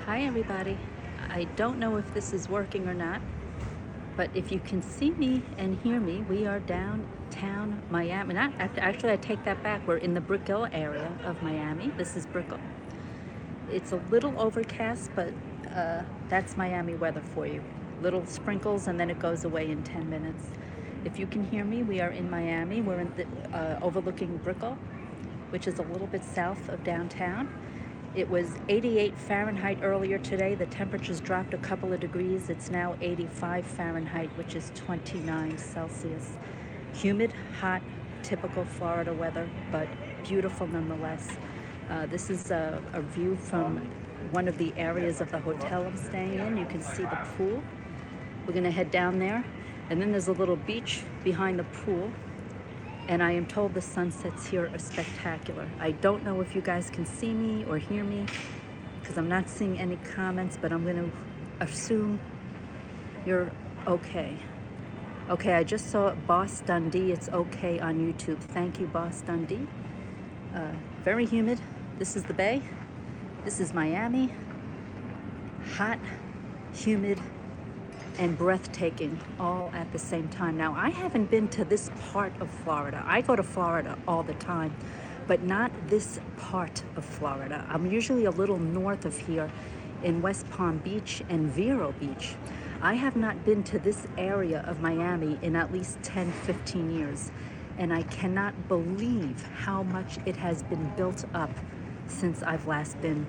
Hi everybody. I don't know if this is working or not, but if you can see me and hear me, we are downtown Miami. Actually, I take that back. We're in the Brickell area of Miami. This is Brickell. It's a little overcast, but that's Miami weather for you. Little sprinkles and then it goes away in 10 minutes. If you can hear me, we are in Miami. We're in the, overlooking Brickell, which is a little bit south of downtown. It was 88 Fahrenheit earlier today. The temperature's dropped a couple of degrees. It's now 85 Fahrenheit, which is 29 Celsius. Humid, hot, typical Florida weather, but beautiful nonetheless. This is a view from one of the areas of the hotel I'm staying in. You can see the pool. We're gonna head down there. And then there's a little beach behind the pool. And I am told the sunsets here are spectacular. I don't know if you guys can see me or hear me because I'm not seeing any comments, but I'm going to assume you're okay. Okay, I just saw Boss Dundee. It's okay on YouTube. Thank you, Boss Dundee. Very humid. This is the Bay. This is Miami. Hot, humid, and breathtaking all at the same time. Now, I haven't been to this part of Florida. I go to Florida all the time, but not this part of Florida. I'm usually a little north of here in West Palm Beach and Vero Beach. I have not been to this area of Miami in at least 10, 15 years, and I cannot believe how much it has been built up since I've last been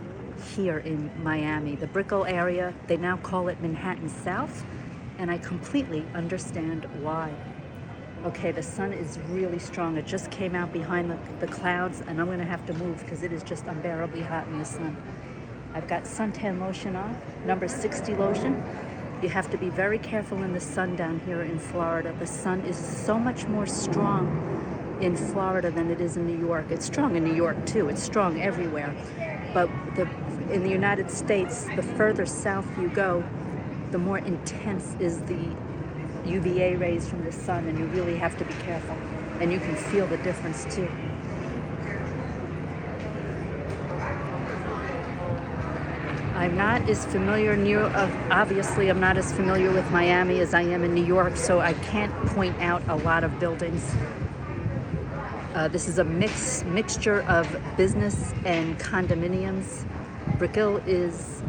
here in Miami. The Brickell area, they now call it Manhattan South, and I completely understand why. Okay, the sun is really strong. It just came out behind the clouds, and I'm gonna have to move because it is just unbearably hot in the sun. I've got suntan lotion on, number 60 lotion. You have to be very careful in the sun down here in Florida. The sun is so much more strong in Florida than it is in New York. It's strong in New York too. It's strong everywhere. But in the United States, the further south you go, the more intense is the UVA rays from the sun, and you really have to be careful. And you can feel the difference too. I'm not as familiar obviously I'm not as familiar with Miami as I am in New York, so I can't point out a lot of buildings. This is a mixture of business and condominiums. Brickell is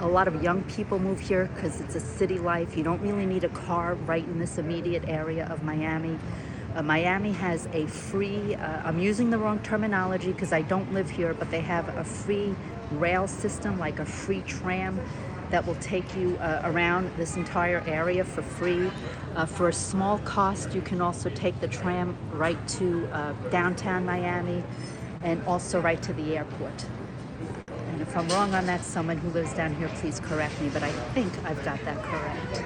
a lot of young people move here because it's a city life. You don't really need a car right in this immediate area of Miami. Miami has a free, I'm using the wrong terminology because I don't live here, but they have a free rail system, like a free tram that will take you around this entire area for free. For a small cost, you can also take the tram right to downtown Miami and also right to the airport. And if I'm wrong on that, someone who lives down here, please correct me, but I think I've got that correct.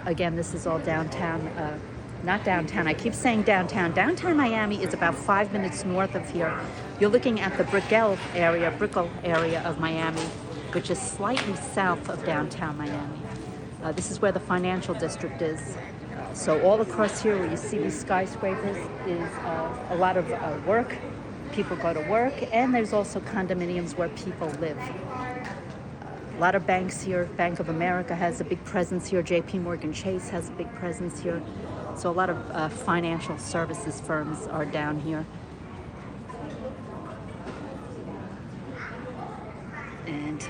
Again, this is all downtown, not downtown, I keep saying downtown. Downtown Miami is about 5 minutes north of here. You're looking at the Brickell area of Miami, which is slightly south of downtown Miami. This is where the financial district is. So all across here where you see these skyscrapers is a lot of work. People go to work, and there's also condominiums where people live. A lot of banks here. Bank of America has a big presence here. JP Morgan Chase has a big presence here. So a lot of financial services firms are down here. And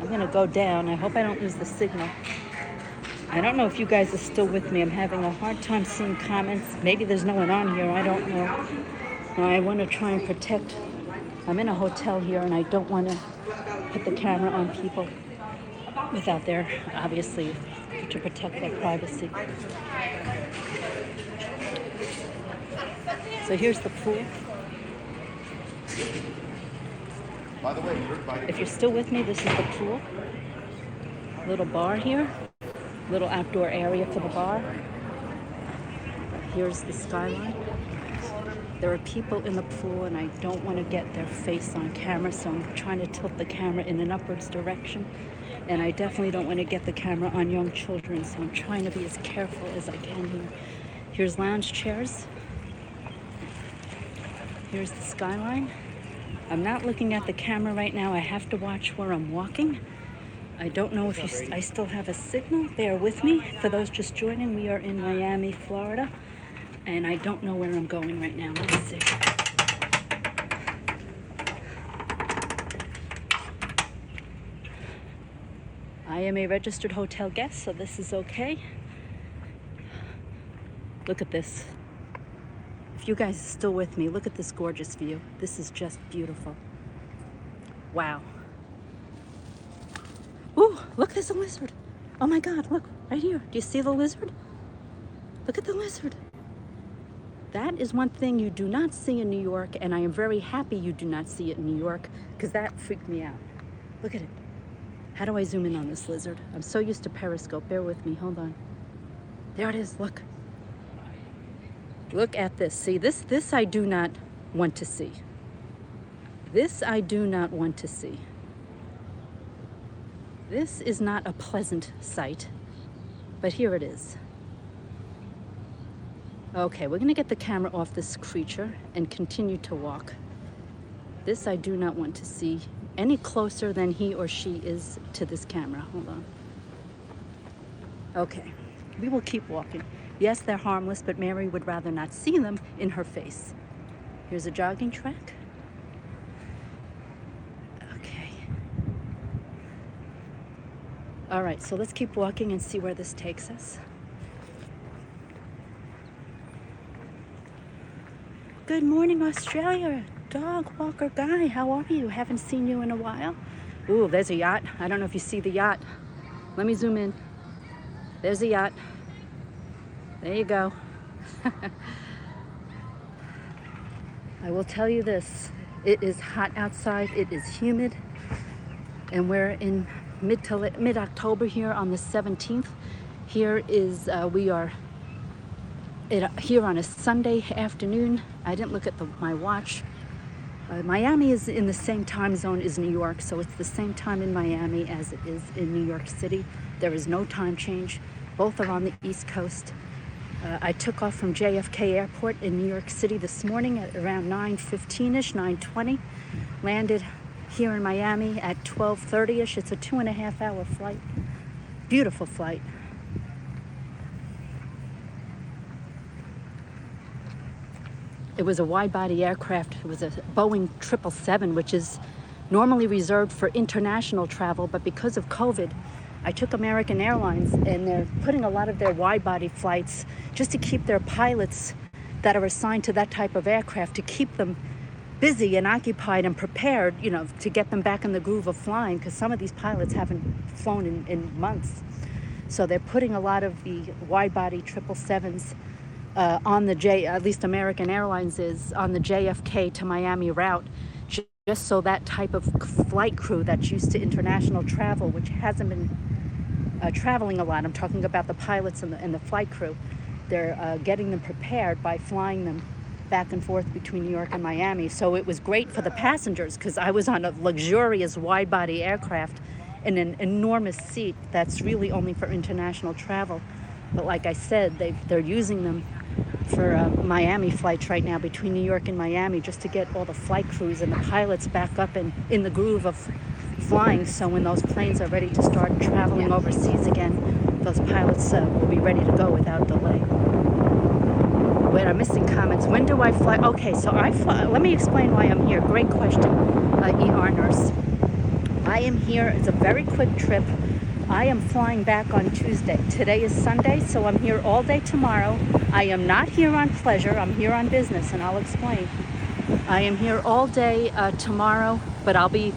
I'm gonna go down. I hope I don't lose the signal. I don't know if you guys are still with me. I'm having a hard time seeing comments. Maybe there's no one on here. I don't know. Now, I want to try and protect. I'm in a hotel here, and I don't want to put the camera on people without their, obviously, to protect their privacy. So here's the pool. By the way, if you're still with me, this is the pool. Little bar here. Little outdoor area for the bar. Here's the skyline. There are people in the pool, and I don't want to get their face on camera, so I'm trying to tilt the camera in an upwards direction. And I definitely don't want to get the camera on young children, so I'm trying to be as careful as I can here. Here's lounge chairs. Here's the skyline. I'm not looking at the camera right now. I have to watch where I'm walking. I don't know if I still have a signal. Bear with me. For those just joining, we are in Miami, Florida, and I don't know where I'm going right now. Let's see. I am a registered hotel guest, so this is okay. Look at this. If you guys are still with me, look at this gorgeous view. This is just beautiful. Wow. Ooh, look, there's a lizard. Oh my God, look, right here. Do you see the lizard? Look at the lizard. That is one thing you do not see in New York, and I am very happy you do not see it in New York, because that freaked me out. Look at it. How do I zoom in on this lizard? I'm so used to Periscope. Bear with me. Hold on. There it is. Look. Look at this. See, this I do not want to see. This I do not want to see. This is not a pleasant sight, but here it is. Okay, we're going to get the camera off this creature and continue to walk. This I do not want to see any closer than he or she is to this camera. Hold on. Okay, we will keep walking. Yes, they're harmless, but Mary would rather not see them in her face. Here's a jogging track. Okay. All right, so let's keep walking and see where this takes us. Good morning, Australia. Dog walker guy, how are you? Haven't seen you in a while. Ooh, there's a yacht. I don't know if you see the yacht. Let me zoom in. There's a yacht. There you go. I will tell you this. It is hot outside. It is humid. And we're in mid-October here on the 17th. Here is, we are here on a Sunday afternoon. I didn't look at my watch. Miami is in the same time zone as New York, so it's the same time in Miami as it is in New York City. There is no time change. Both are on the East Coast. I took off from JFK Airport in New York City this morning at around 9:15-ish, 9:20. Landed here in Miami at 12:30-ish. It's a 2.5-hour flight. Beautiful flight. It was a wide-body aircraft. It was a Boeing 777, which is normally reserved for international travel, but because of COVID, I took American Airlines, and they're putting a lot of their wide-body flights just to keep their pilots that are assigned to that type of aircraft, to keep them busy and occupied and prepared, you know, to get them back in the groove of flying, because some of these pilots haven't flown in months. So they're putting a lot of the wide-body 777s on the at least American Airlines is on the JFK to Miami route, just so that type of flight crew that's used to international travel, which hasn't been traveling a lot. I'm talking about the pilots and the flight crew. They're getting them prepared by flying them back and forth between New York and Miami. So it was great for the passengers, because I was on a luxurious wide-body aircraft in an enormous seat that's really only for international travel. But like I said, they're using them for Miami flights right now between New York and Miami, just to get all the flight crews and the pilots back up and in the groove of flying. So when those planes are ready to start traveling overseas again, those pilots will be ready to go without delay. Wait, I'm missing comments. When do I fly? Okay, so I fly. Let me explain why I'm here. Great question, ER nurse. I am here. It's a very quick trip. I am flying back on Tuesday. Today is Sunday, so I'm here all day tomorrow. I am not here on pleasure. I'm here on business, and I'll explain. I am here all day tomorrow, but I'll be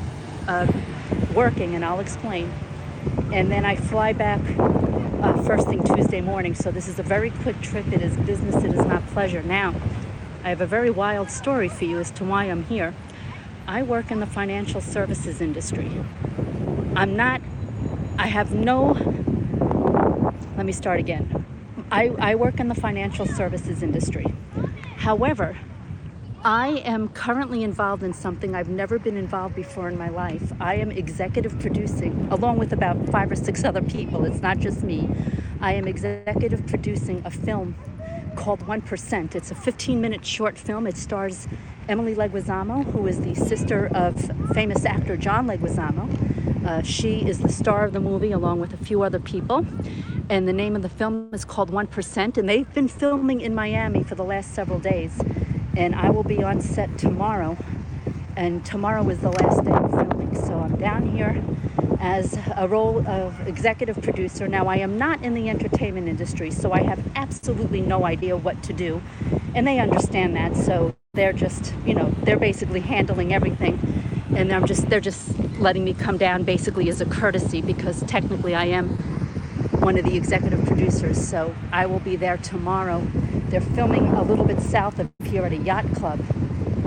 working, and I'll explain. And then I fly back first thing Tuesday morning. So this is a very quick trip. It is business. It is not pleasure. Now, I have a very wild story for you as to why I'm here. I work in the financial services industry. Let me start again. I work in the financial services industry. However, I am currently involved in something I've never been involved before in my life. I am executive producing, along with about 5 or 6 other people. It's not just me. I am executive producing a film called 1%. It's a 15-minute short film. It stars Emily Leguizamo, who is the sister of famous actor John Leguizamo. She is the star of the movie along with a few other people. And the name of the film is called 1%. And they've been filming in Miami for the last several days. And I will be on set tomorrow. And tomorrow is the last day of filming. So I'm down here as a role of executive producer. Now, I am not in the entertainment industry, so I have absolutely no idea what to do. And they understand that, so they're just, they're basically handling everything. And they're just letting me come down basically as a courtesy, because technically I am one of the executive producers. So I will be there tomorrow. They're filming a little bit south of here at a yacht club.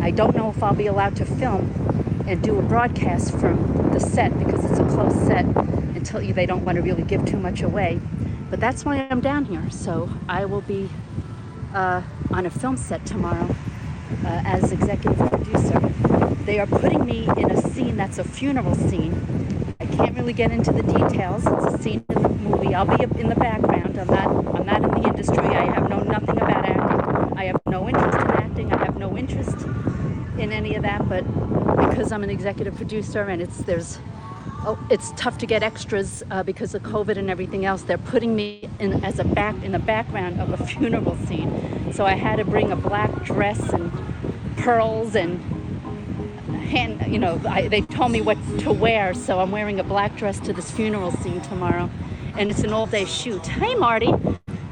I don't know if I'll be allowed to film and do a broadcast from the set, because it's a closed set until they don't want to really give too much away. But that's why I'm down here. So I will be on a film set tomorrow as executive producer. They are putting me in a scene that's a funeral scene. I can't really get into the details. It's a scene in the movie. I'll be in the background. I'm not in the industry. I have known nothing about acting. I have no interest in acting. I have no interest in any of that. But because I'm an executive producer and it's tough to get extras because of COVID and everything else, they're putting me in the background of a funeral scene. So I had to bring a black dress and pearls and they told me what to wear, so I'm wearing a black dress to this funeral scene tomorrow, and it's an all-day shoot. Hey, Marty.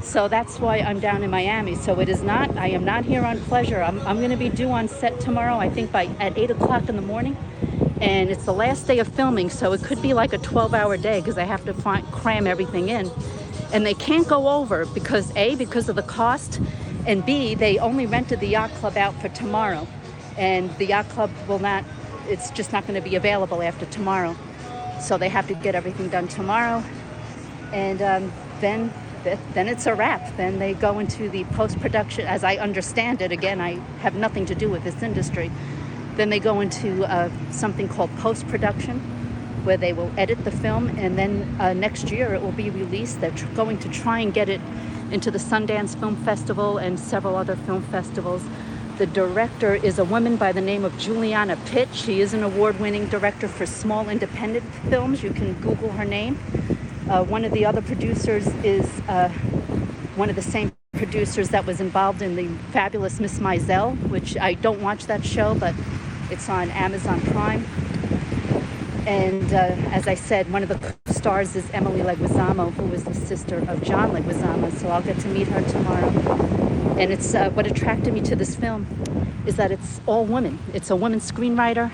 So that's why I'm down in Miami. So I am not here on pleasure. I'm going to be due on set tomorrow, I think at 8 o'clock in the morning. And it's the last day of filming, so it could be like a 12-hour day because I have to cram everything in. And they can't go over because A, because of the cost, and B, they only rented the yacht club out for tomorrow. And the yacht club it's just not going to be available after tomorrow. So they have to get everything done tomorrow. And then it's a wrap. Then they go into the post-production, as I understand it. Again, I have nothing to do with this industry. Then they go into something called post-production, where they will edit the film, and then next year it will be released. They're going to try and get it into the Sundance Film Festival and several other film festivals. The director is a woman by the name of Juliana Pitt. She is an award-winning director for small independent films. You can Google her name. One of the other producers is one of the same producers that was involved in the fabulous Miss Maisel, which I don't watch that show, but it's on Amazon Prime. And as I said, one of the stars is Emily Leguizamo, who is the sister of John Leguizamo. So I'll get to meet her tomorrow. And it's what attracted me to this film is that it's all women. It's a woman screenwriter,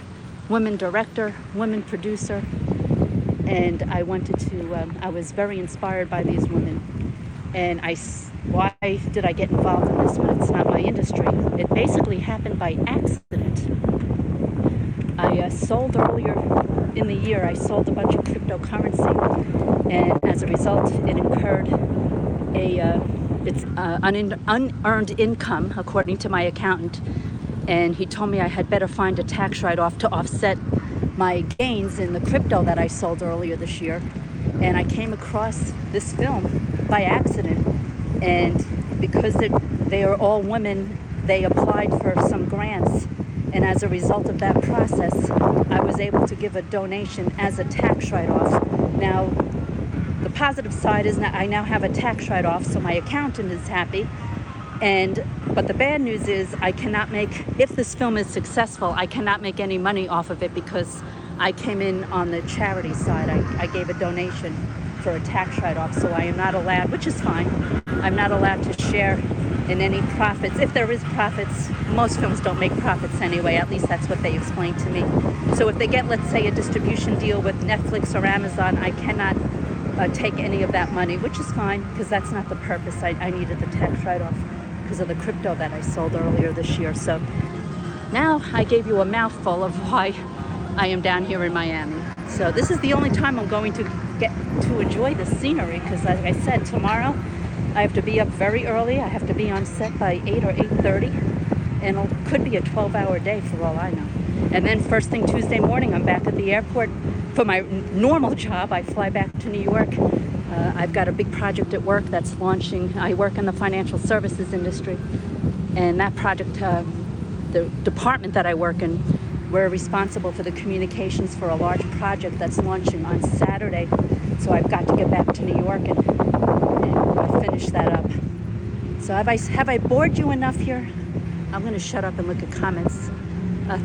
woman director, woman producer. And I was very inspired by these women. And why did I get involved in this when it's not my industry? It basically happened by accident. I sold earlier in the year, I sold a bunch of cryptocurrency. And as a result, it incurred unearned income, according to my accountant. And he told me I had better find a tax write-off to offset my gains in the crypto that I sold earlier this year. And I came across this film by accident. And because they are all women, they applied for some grants. And as a result of that process, I was able to give a donation as a tax write-off. Now, the positive side is that I now have a tax write-off, so my accountant is happy. But the bad news is if this film is successful, I cannot make any money off of it because I came in on the charity side. I gave a donation for a tax write-off, so I am not allowed, which is fine. I'm not allowed to share in any profits. If there is profits, most films don't make profits anyway, at least that's what they explained to me. So if they get, let's say, a distribution deal with Netflix or Amazon, I cannot take any of that money, which is fine because that's not the purpose. I needed the tax write-off because of the crypto that I sold earlier this year. So now I gave you a mouthful of why I am down here in Miami. So this is the only time I'm going to get to enjoy the scenery because, like I said, tomorrow I have to be up very early. I have to be on set by 8 or 8:30, and it could be a 12-hour day for all I know. And then first thing Tuesday morning, I'm back at the airport for my normal job. I fly back to New York. I've got a big project at work that's launching. I work in the financial services industry, and that project the department that I work in, we're responsible for the communications for a large project that's launching on Saturday. So I've got to get back to New York and finish that up. So have I bored you enough here? I'm going to shut up and look at comments.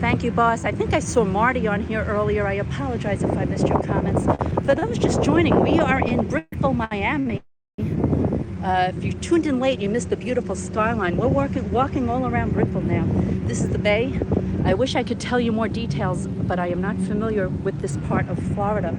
Thank you, boss. I think I saw Marty on here earlier. I apologize if I missed your comments. For those just joining, we are in Brickell, Miami. If you tuned in late, you missed the beautiful skyline. We're walking all around Brickell now. This is the bay. I wish I could tell you more details, but I am not familiar with this part of Florida.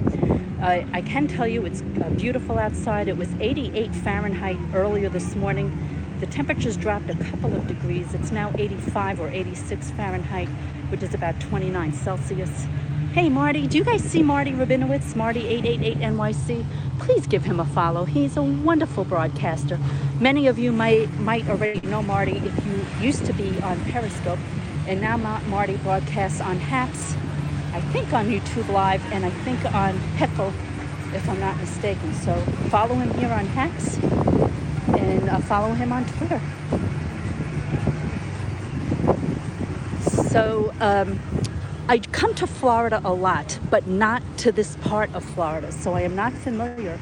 I can tell you it's beautiful outside. It was 88 Fahrenheit earlier this morning. The temperature's dropped a couple of degrees. It's now 85 or 86 Fahrenheit, which is about 29 Celsius. Hey, Marty, do you guys see Marty Rabinowitz, Marty888NYC? Please give him a follow. He's a wonderful broadcaster. Many of you might already know Marty if you used to be on Periscope, and now Marty broadcasts on Hats, I think on YouTube Live, and I think on Heckle, if I'm not mistaken. So follow him here on Hats, and follow him on Twitter. So I come to Florida a lot, but not to this part of Florida. So I am not familiar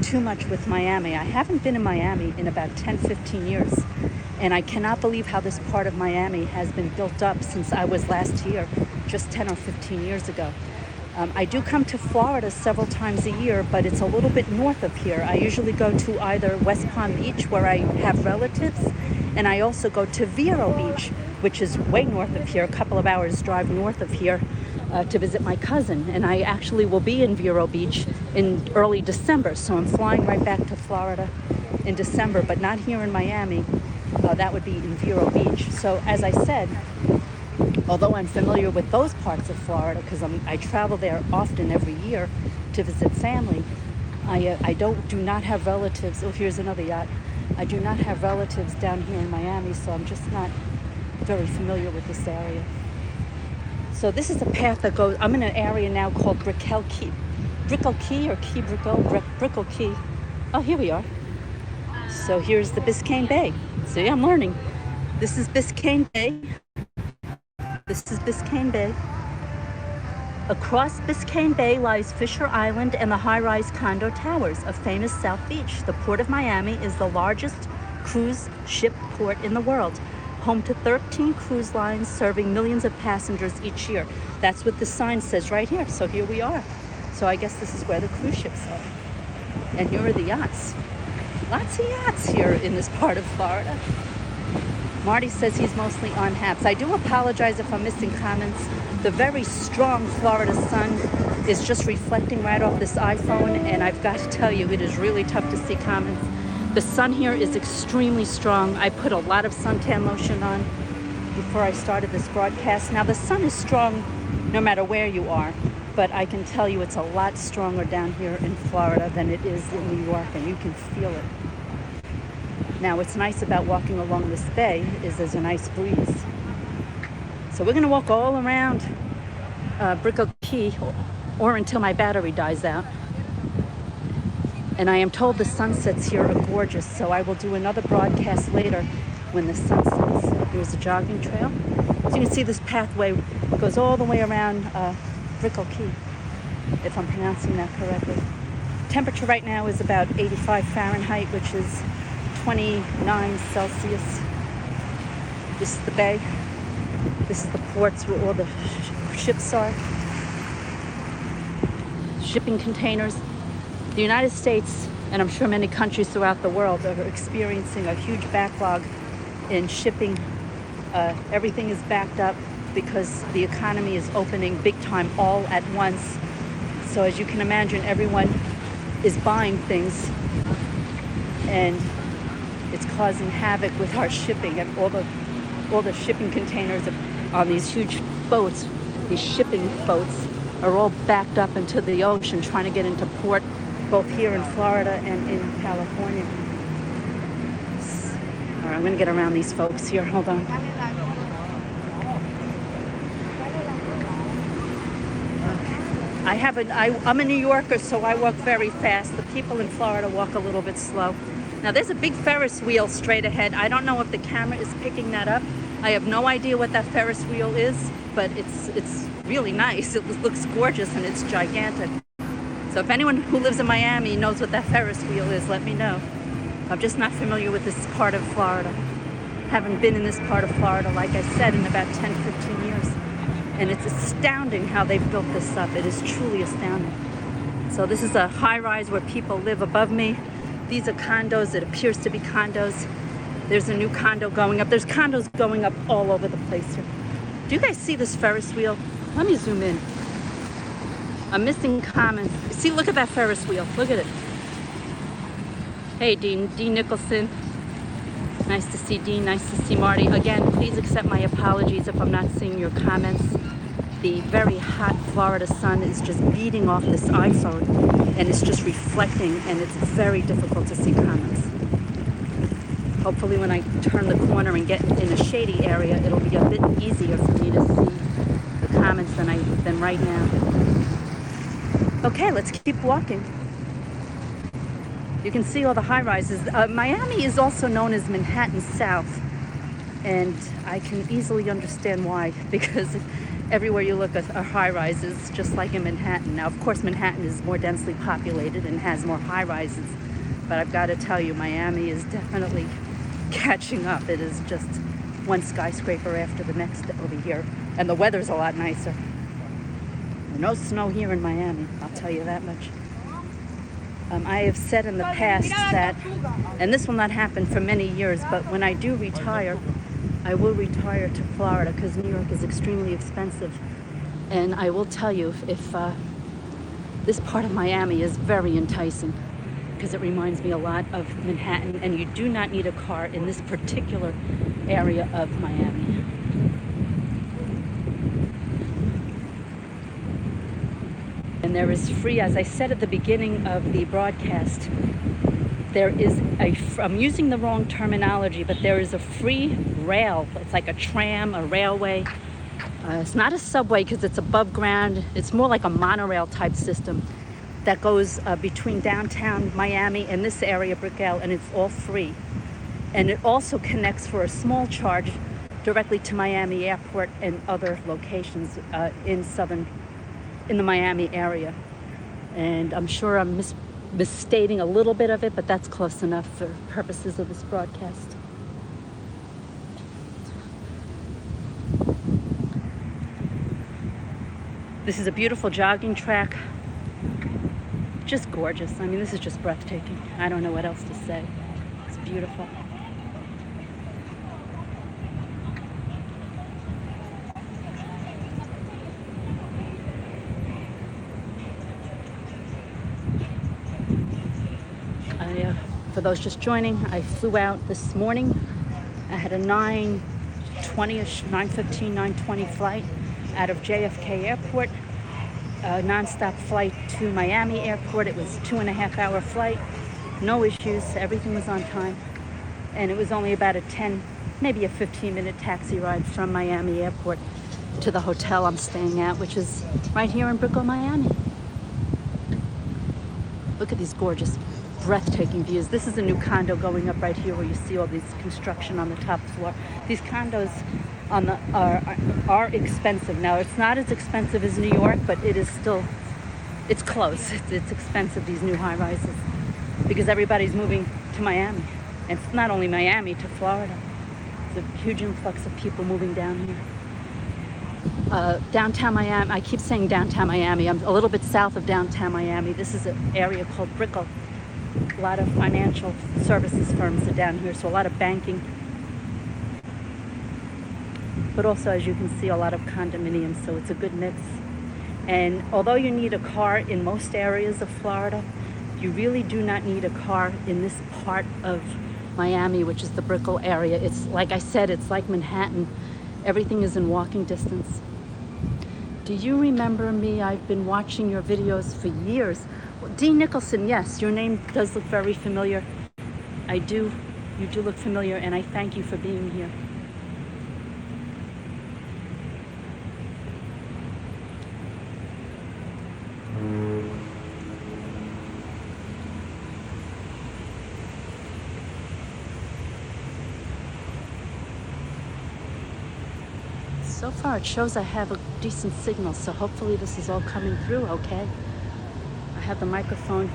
too much with Miami. I haven't been in Miami in about 10, 15 years. And I cannot believe how this part of Miami has been built up since I was last here, just 10 or 15 years ago. I do come to Florida several times a year, but it's a little bit north of here. I usually go to either West Palm Beach, where I have relatives, and I also go to Vero Beach, which is way north of here, a couple of hours drive north of here, to visit my cousin. And I actually will be in Vero Beach in early December, so I'm flying right back to Florida in December, but not here in Miami. That would be in Vero Beach. So as I said, although I'm familiar with those parts of Florida, because I travel there often every year to visit family, I do not have relatives. Oh, here's another yacht. I do not have relatives down here in Miami, so I'm just not very familiar with this area. So this is a path that goes, I'm in an area now called Brickell Key. Brickell Key or Key Brickell? Brickell Key. Oh, here we are. So here's the Biscayne Bay. See, I'm learning. This is Biscayne Bay. This is Biscayne Bay. Across Biscayne Bay lies Fisher Island and the high-rise condo towers of famous South Beach. The Port of Miami is the largest cruise ship port in the world, home to 13 cruise lines serving millions of passengers each year. That's what the sign says right here. So here we are. So I guess this is where the cruise ships are. And here are the yachts. Lots of yachts here in this part of Florida. Marty says he's mostly on Hats. I do apologize if I'm missing comments. The very strong Florida sun is just reflecting right off this iPhone, and I've got to tell you, it is really tough to see comments. The sun here is extremely strong. I put a lot of suntan lotion on before I started this broadcast. Now, the sun is strong no matter where you are, but I can tell you it's a lot stronger down here in Florida than it is in New York, and you can feel it. Now, what's nice about walking along this bay is there's a nice breeze. So we're going to walk all around Brickell Key or until my battery dies out. And I am told the sunsets here are gorgeous, so I will do another broadcast later when the sun sets. Here's a jogging trail. So you can see this pathway goes all the way around Brickell Key, if I'm pronouncing that correctly. Temperature right now is about 85 Fahrenheit, which is 29 Celsius. This is the bay. This is the ports where all the ships are. Shipping containers. The United States, and I'm sure many countries throughout the world, are experiencing a huge backlog in shipping. Everything is backed up because the economy is opening big time all at once. So as you can imagine, everyone is buying things, and it's causing havoc with our shipping, and all the shipping containers on these huge boats, these shipping boats, are all backed up into the ocean trying to get into port, both here in Florida and in California. All right, I'm going to get around these folks here. Hold on. I'm a New Yorker, so I walk very fast. The people in Florida walk a little bit slow. Now, there's a big Ferris wheel straight ahead. I don't know if the camera is picking that up, I have no idea what that Ferris wheel is, but it's really nice. It looks gorgeous and it's gigantic. So if anyone who lives in Miami knows what that Ferris wheel is, let me know. I'm just not familiar with this part of Florida. Haven't been in this part of Florida, like I said, in about 10, 15 years. And it's astounding how they've built this up. It is truly astounding. So this is a high-rise where people live above me. These are condos. It appears to be condos. There's a new condo going up. There's condos going up all over the place here. Do you guys see this Ferris wheel? Let me zoom in. I'm missing comments. See, look at that Ferris wheel. Look at it. Hey, Dean Nicholson. Nice to see Dean. Nice to see Marty. Again, please accept my apologies if I'm not seeing your comments. The very hot Florida sun is just beating off this iPhone, and it's just reflecting, and it's very difficult to see comments. Hopefully when I turn the corner and get in a shady area, it'll be a bit easier for me to see the comments than right now. Okay, let's keep walking. You can see all the high-rises. Miami is also known as Manhattan South, and I can easily understand why, because everywhere you look are high-rises, just like in Manhattan. Now, of course, Manhattan is more densely populated and has more high-rises, but I've got to tell you, Miami is definitely catching up. It is just one skyscraper after the next over here, and the weather's a lot nicer. No snow here in Miami, I'll tell you that much. I have said in the past that, and this will not happen for many years, but when I do retire, I will retire to Florida because New York is extremely expensive. And I will tell you, if this part of Miami is very enticing because it reminds me a lot of Manhattan, and you do not need a car in this particular area of Miami. And there is free, as I said at the beginning of the broadcast, there is I'm using the wrong terminology, but there is a free rail. It's like a tram, a railway. It's not a subway because it's above ground. It's more like a monorail type system that goes between downtown Miami and this area, Brickell, and it's all free. And it also connects for a small charge directly to Miami Airport and other locations in the Miami area. And I'm sure I'm misstating a little bit of it, but that's close enough for purposes of this broadcast. This is a beautiful jogging track. Just gorgeous. I mean, this is just breathtaking. I don't know what else to say. It's beautiful. For those just joining, I flew out this morning. I had a 9:20ish, 9:15, 9:20 flight out of JFK Airport, a nonstop flight to Miami Airport. It was a 2.5-hour flight, no issues, everything was on time. And it was only about a 10, maybe a 15-minute taxi ride from Miami Airport to the hotel I'm staying at, which is right here in Brickell, Miami. Look at these gorgeous, breathtaking views. This is a new condo going up right here where you see all this construction on the top floor. These condos are expensive. Now, it's not as expensive as New York, but it is still, it's close. It's expensive, these new high rises, because everybody's moving to Miami. And it's not only Miami, to Florida. There's a huge influx of people moving down here. Downtown Miami, I keep saying downtown Miami. I'm a little bit south of downtown Miami. This is an area called Brickell. A lot of financial services firms are down here, so a lot of banking. But also, as you can see, a lot of condominiums, so it's a good mix. And although you need a car in most areas of Florida, you really do not need a car in this part of Miami, which is the Brickell area. It's, like I said, it's like Manhattan. Everything is in walking distance. Do you remember me? I've been watching your videos for years. Well, Dean Nicholson, yes, your name does look very familiar. I do. You do look familiar, and I thank you for being here. So far it shows I have a decent signal, so hopefully this is all coming through okay. I have the microphone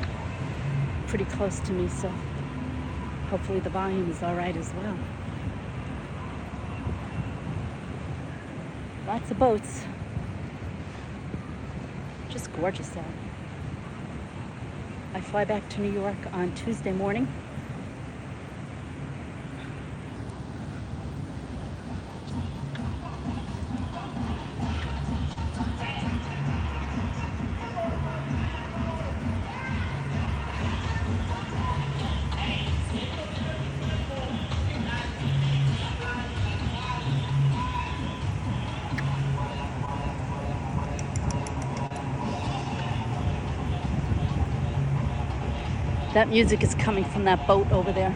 pretty close to me, so hopefully the volume is all right as well. Lots of boats. Just gorgeous out. I fly back to New York on Tuesday morning. That music is coming from that boat over there.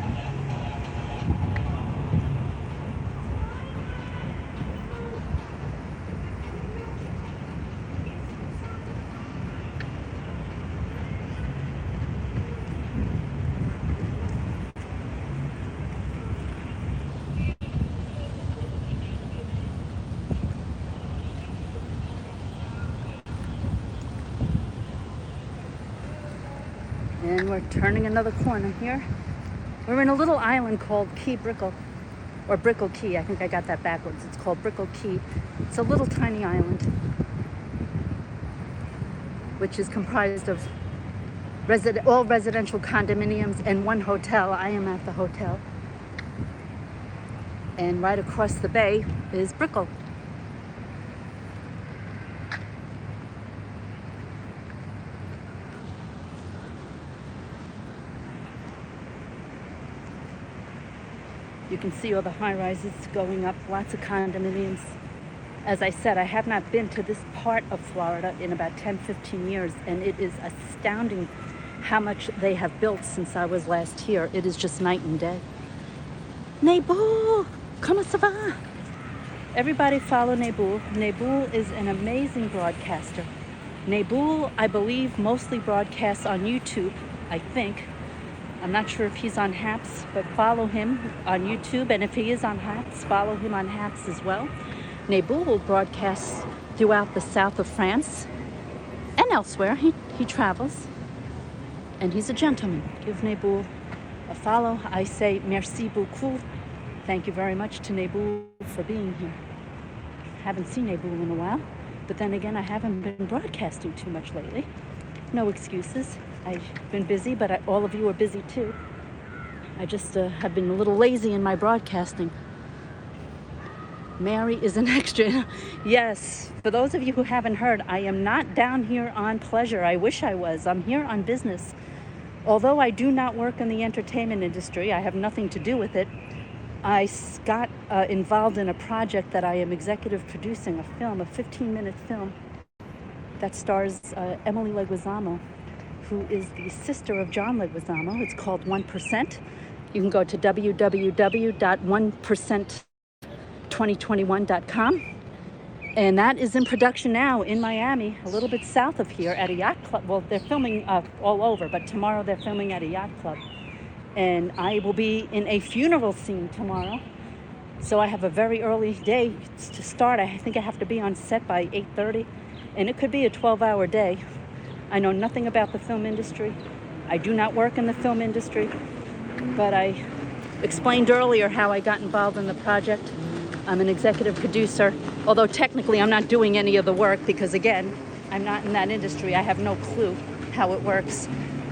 And we're turning another corner here. We're in a little island called Key Brickell, or Brickell Key. I think I got that backwards. It's called Brickell Key. It's a little tiny island, which is comprised of all residential condominiums and one hotel. I am at the hotel. And right across the bay is Brickell. You can see all the high-rises going up, lots of condominiums. As I said, I have not been to this part of Florida in about 10-15 years, and it is astounding how much they have built since I was last here. It is just night and day. Nebu, comment ça va? Everybody follow Nebu. Nebu is an amazing broadcaster. Nebu, I believe, mostly broadcasts on YouTube, I think. I'm not sure if he's on Haps, but follow him on YouTube. And if he is on Haps, follow him on Haps as well. Nebu broadcasts throughout the south of France and elsewhere. He travels. And he's a gentleman. Give Nebu a follow. I say merci beaucoup. Thank you very much to Nebu for being here. Haven't seen Nebu in a while. But then again, I haven't been broadcasting too much lately. No excuses. I've been busy, but all of you are busy too. I just have been a little lazy in my broadcasting. Mary is an extra. Yes, for those of you who haven't heard, I am not down here on pleasure. I wish I was. I'm here on business. Although I do not work in the entertainment industry, I have nothing to do with it. I got involved in a project that I am executive producing, a film, a 15-minute film that stars Emily Leguizamo, who is the sister of John Leguizamo. It's called 1%. You can go to www.1%2021.com. And that is in production now in Miami, a little bit south of here at a yacht club. Well, they're filming all over, but tomorrow they're filming at a yacht club. And I will be in a funeral scene tomorrow. So I have a very early day to start. I think I have to be on set by 8:30. And it could be a 12-hour day. I know nothing about the film industry. I do not work in the film industry, but I explained earlier how I got involved in the project. I'm an executive producer, although technically I'm not doing any of the work because, again, I'm not in that industry. I have no clue how it works,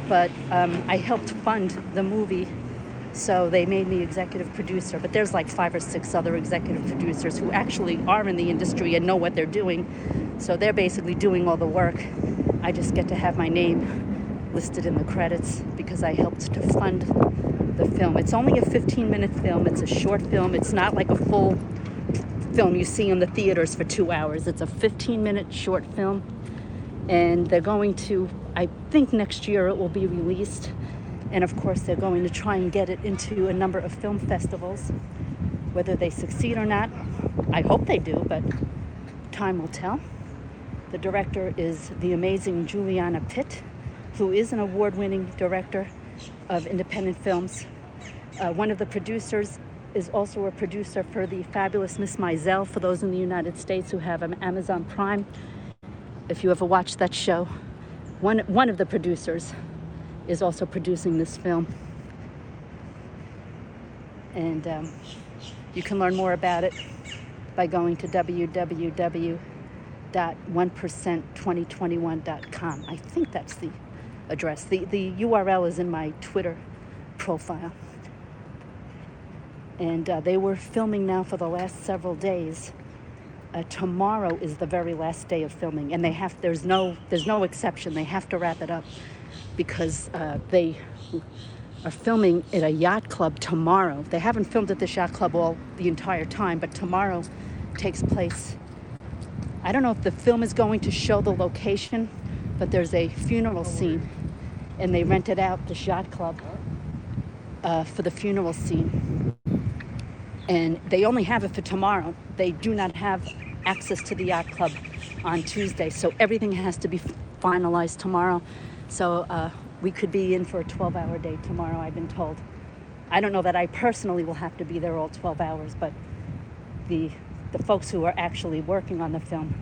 but I helped fund the movie, so they made me executive producer. But there's like 5 or 6 other executive producers who actually are in the industry and know what they're doing, so they're basically doing all the work. I just get to have my name listed in the credits because I helped to fund the film. It's only a 15-minute film. It's a short film. It's not like a full film you see in the theaters for 2 hours. It's a 15-minute short film. And they're going to, I think next year it will be released. And of course, they're going to try and get it into a number of film festivals. Whether they succeed or not, I hope they do, but time will tell. The director is the amazing Juliana Pitt, who is an award-winning director of independent films. One of the producers is also a producer for the fabulous Miss Maisel, for those in the United States who have Amazon Prime. If you ever watched that show, one of the producers is also producing this film. And you can learn more about it by going to www.1%2021.com. I think that's the address. The URL is in my Twitter profile. And they were filming now for the last several days. Tomorrow is the very last day of filming, and there's no exception. They have to wrap it up because they are filming at a yacht club tomorrow. They haven't filmed at this yacht club the entire time, but tomorrow takes place. I don't know if the film is going to show the location, but there's a funeral scene, and they rented out this yacht club for the funeral scene. And they only have it for tomorrow. They do not have access to the yacht club on Tuesday, so everything has to be finalized tomorrow. So we could be in for a 12-hour day tomorrow, I've been told. I don't know that I personally will have to be there all 12 hours, but the folks who are actually working on the film,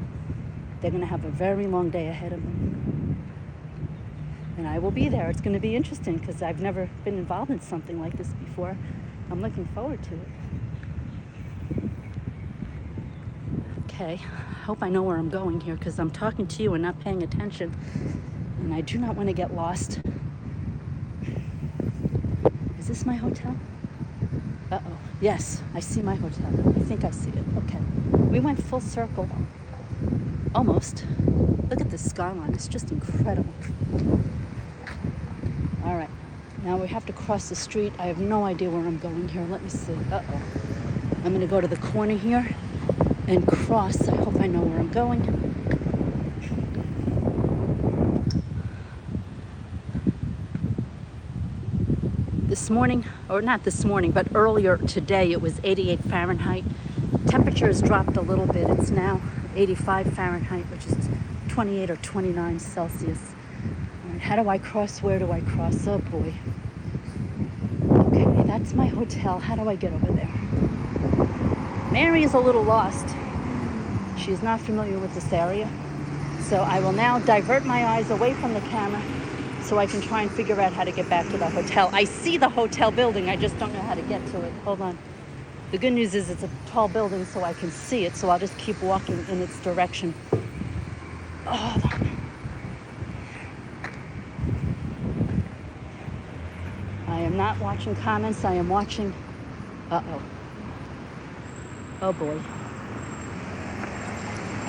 they're going to have a very long day ahead of them. And I will be there. It's going to be interesting because I've never been involved in something like this before. I'm looking forward to it. Okay, I hope I know where I'm going here because I'm talking to you and not paying attention. And I do not want to get lost. Is this my hotel? Uh-oh. Yes, I see my hotel. I think I see it. Okay. We went full circle. Almost. Look at this skyline. It's just incredible. All right. Now we have to cross the street. I have no idea where I'm going here. Let me see. Uh-oh. I'm going to go to the corner here and cross. I hope I know where I'm going. This morning, or not this morning, but earlier today, it was 88 Fahrenheit. Temperature has dropped a little bit. It's now 85 Fahrenheit, which is 28 or 29 Celsius. All right, how do I cross? Where do I cross? Oh boy. Okay, that's my hotel. How do I get over there? Mary is a little lost. She is not familiar with this area. So I will now divert my eyes away from the camera so I can try and figure out how to get back to the hotel. I see the hotel building. I just don't know how to get to it. Hold on. The good news is it's a tall building so I can see it. So I'll just keep walking in its direction. Oh, hold on. I am not watching comments. I am watching. Uh-oh. Oh boy.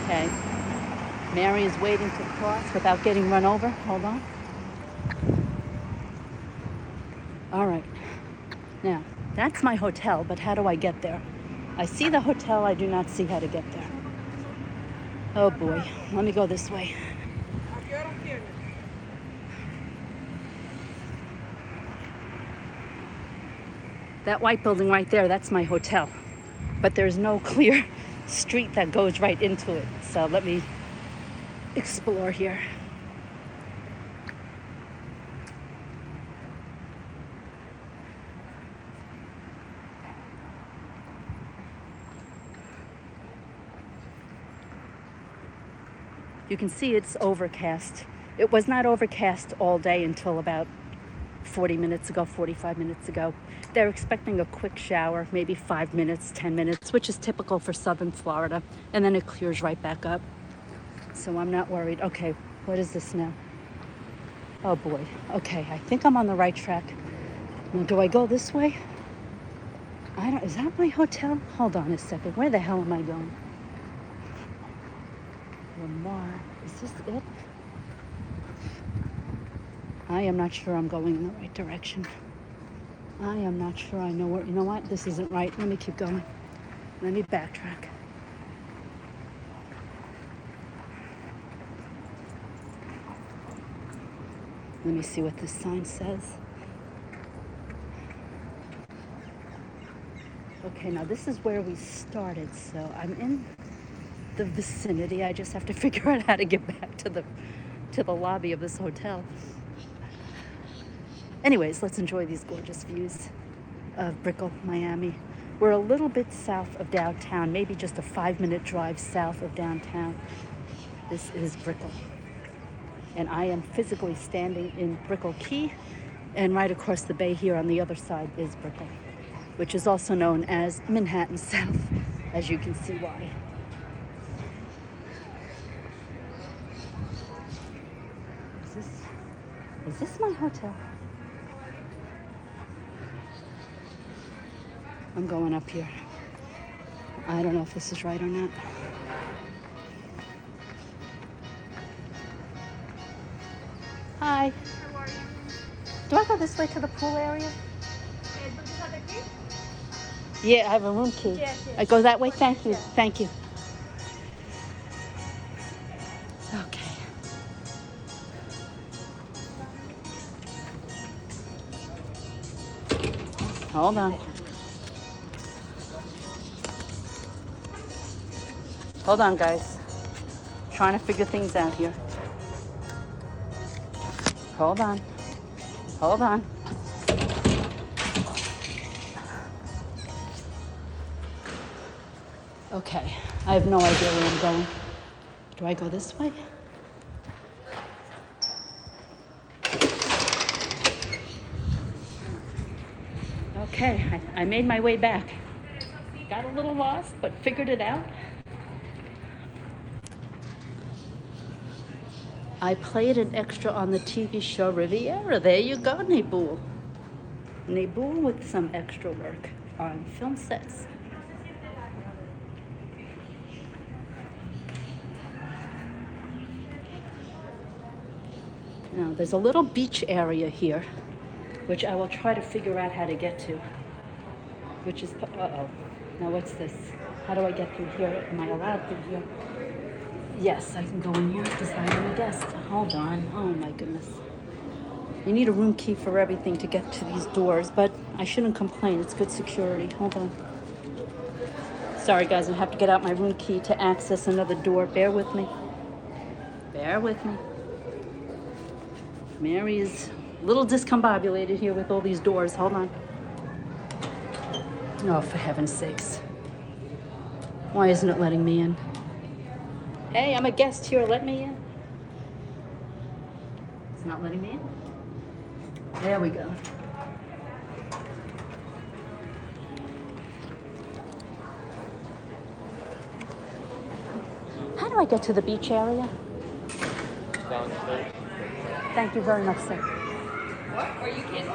Okay. Mary is waiting to cross without getting run over. Hold on. All right. Now, that's my hotel, but how do I get there? I see the hotel. I do not see how to get there. Oh boy. Let me go this way. That white building right there, that's my hotel. But there's no clear street that goes right into it. So let me explore here. You can see it's overcast. It was not overcast all day until about 40 minutes ago, 45 minutes ago. They're expecting a quick shower, maybe 5 minutes, 10 minutes, which is typical for southern Florida. And then it clears right back up. So I'm not worried. Okay, what is this now? Oh boy. Okay, I think I'm on the right track. Now, do I go this way? Is that my hotel? Hold on a second. Where the hell am I going? Lamar. Is this it? I am not sure I'm going in the right direction. I am not sure I know where. You know what? This isn't right. Let me keep going. Let me backtrack. Let me see what this sign says. Okay, now this is where we started. So I'm in the vicinity. I just have to figure out how to get back to the lobby of this hotel. Anyways, let's enjoy these gorgeous views of Brickell, Miami. We're a little bit south of downtown, maybe just a 5-minute drive south of downtown. This is Brickell. And I am physically standing in Brickell Key, and right across the bay here on the other side is Brickell, which is also known as Manhattan South, as you can see why. Is this my hotel? I'm going up here. I don't know if this is right or not. Hi. How are you? Do I go this way to the pool area? Do you have the key? Yeah, I have a room key. Yes, yes. I go that way? Thank you. Yeah. Thank you. Okay. Hold on. Hold on, guys. Trying to figure things out here. Hold on. Hold on. Okay, I have no idea where I'm going. Do I go this way? Okay, I made my way back. Got a little lost, but figured it out. I played an extra on the TV show Riviera. There you go, Naboul. Naboul with some extra work on film sets. Now, there's a little beach area here, which I will try to figure out how to get to, which is, uh-oh. Now, what's this? How do I get through here? Am I allowed through here? Yes, I can go in here because I'm a guest. Hold on. Oh, my goodness. You need a room key for everything to get to these doors, but I shouldn't complain. It's good security. Hold on. Sorry, guys. I have to get out my room key to access another door. Bear with me. Bear with me. Mary is a little discombobulated here with all these doors. Hold on. Oh, for heaven's sakes. Why isn't it letting me in? Hey, I'm a guest here. Let me in. It's not letting me in. There we go. How do I get to the beach area? Downstairs. Thank you very much, sir. What? Are you kidding?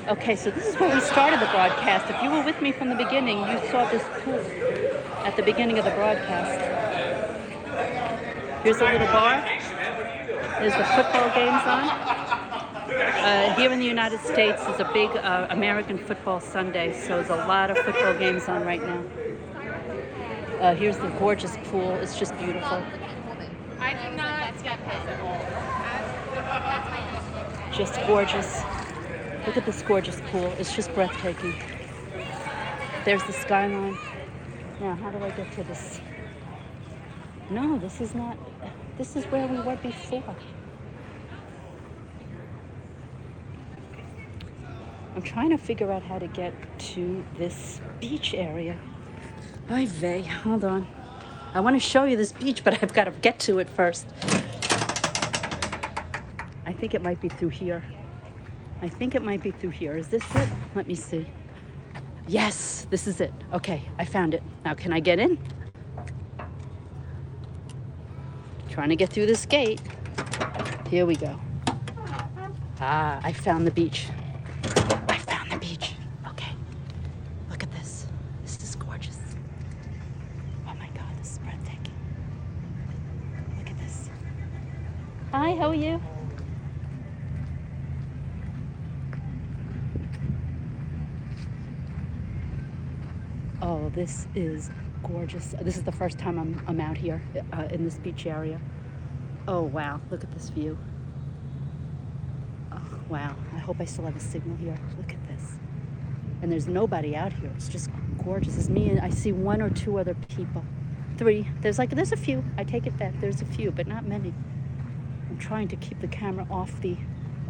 Okay, so this is where we started the broadcast. If you were with me from the beginning, you saw this pool at the beginning of the broadcast. Here's a little bar. There's the football games on. Here in the United States is a big American football Sunday, so there's a lot of football games on right now. Here's the gorgeous pool. It's just beautiful. I do not get paid. Just gorgeous. Look at this gorgeous pool. It's just breathtaking. There's the skyline. Now, how do I get to this? No, this is not. This is where we were before. I'm trying to figure out how to get to this beach area. Oy vey, hold on. I want to show you this beach, but I've got to get to it first. I think it might be through here. I think it might be through here. Is this it? Let me see. Yes, this is it. Okay, I found it. Now, can I get in? Trying to get through this gate. Here we go. Ah, I found the beach. I found the beach. Okay, look at this. This is gorgeous. Oh my God, this is breathtaking. Look at this. Hi, how are you? Oh, this is gorgeous. This is the first time I'm out here in this beach area. Oh, wow. Look at this view. Oh, wow. I hope I still have a signal here. Look at this. And there's nobody out here. It's just gorgeous. It's me and I see one or two other people. Three. There's a few. I take it back. There's a few, but not many. I'm trying to keep the camera off the